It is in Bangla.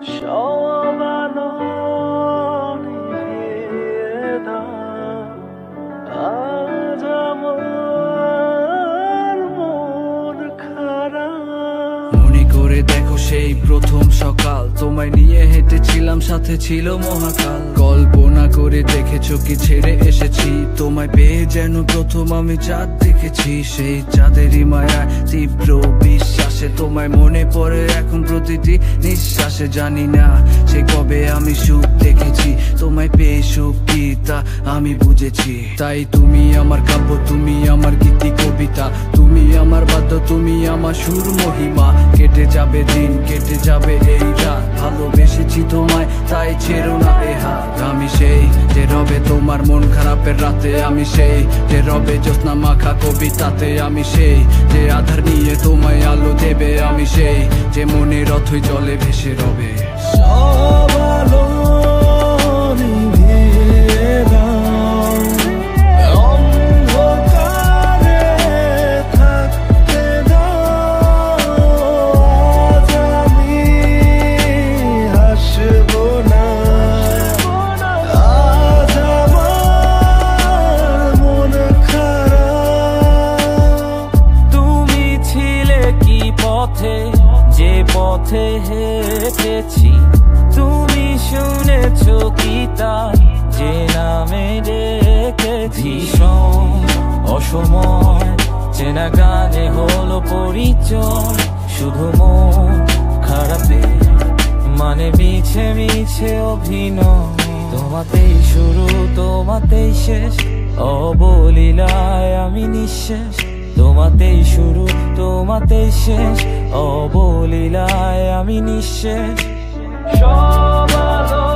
সব আলো নিভিয়ে দাও, আজ আমার মন খারাপ। মনে করে দেখো সেই প্রথম সকাল, তোমায় নিয়ে হেঁটেছিলাম, সাথে ছিল মহাকাল। কল্পনা করে দেখেছো কি ছেড়ে এসেছি, তোমায় পেয়ে যেন প্রথম আমি চাঁদ দেখেছি। সেই চাঁদেরই মায়া তীব্র বিশ্বাসে তোমায় মনে পড়ে এখন প্রতিটি নিঃশ্বাসে। জানি না সে কবে আমি সুখ দেখেছি, তোমায় পেয়ে সুখ কি তা আমি বুঝেছি। তাই তুমি আমার কাব্য, তুমি আমার গীতি কবিতা, তুমি আমার বাদ্য, তুমি আমার সুর মহিমা। কেটে যাবে দিন, কেটে যাবে এই রাত, ভালোবেসেছি তোমায় তাই ছেড়ো না এ হাত। আমি সেই যে রবে তোমার মন খারাপের রাতে, আমি সেই যে রবে জ্যোৎস্না মাখা কবিতাতে, আমি সেই যে আধার নিয়ে তোমায় আলো দেবে, আমি সেই যে মনের রথই জলে ভেসে রবে। সব আলো নিভিয়ে দাও, অন্ধকারে থাকতে দাও, আজ আমি হাসবো না, আজ আমার মন খারাপ। তুমি ছিলে কি পথে, যে পথে হেঁটেছি, তুমি শুনেছো কি তা যে নামে ডেকেছি। অসময় চেনা গানে হলো পরিচয়, শুধু মন খারাপে মানে মিছে মিছে অভিনয়। তোমাতেই শুরু তোমাতেই শেষ, অবলীলায় আমি নিঃশেষ। তোমাতেই শুরু তোমাতেই শেষ, অবলীলায় আমি নিঃশেষ। সব আলো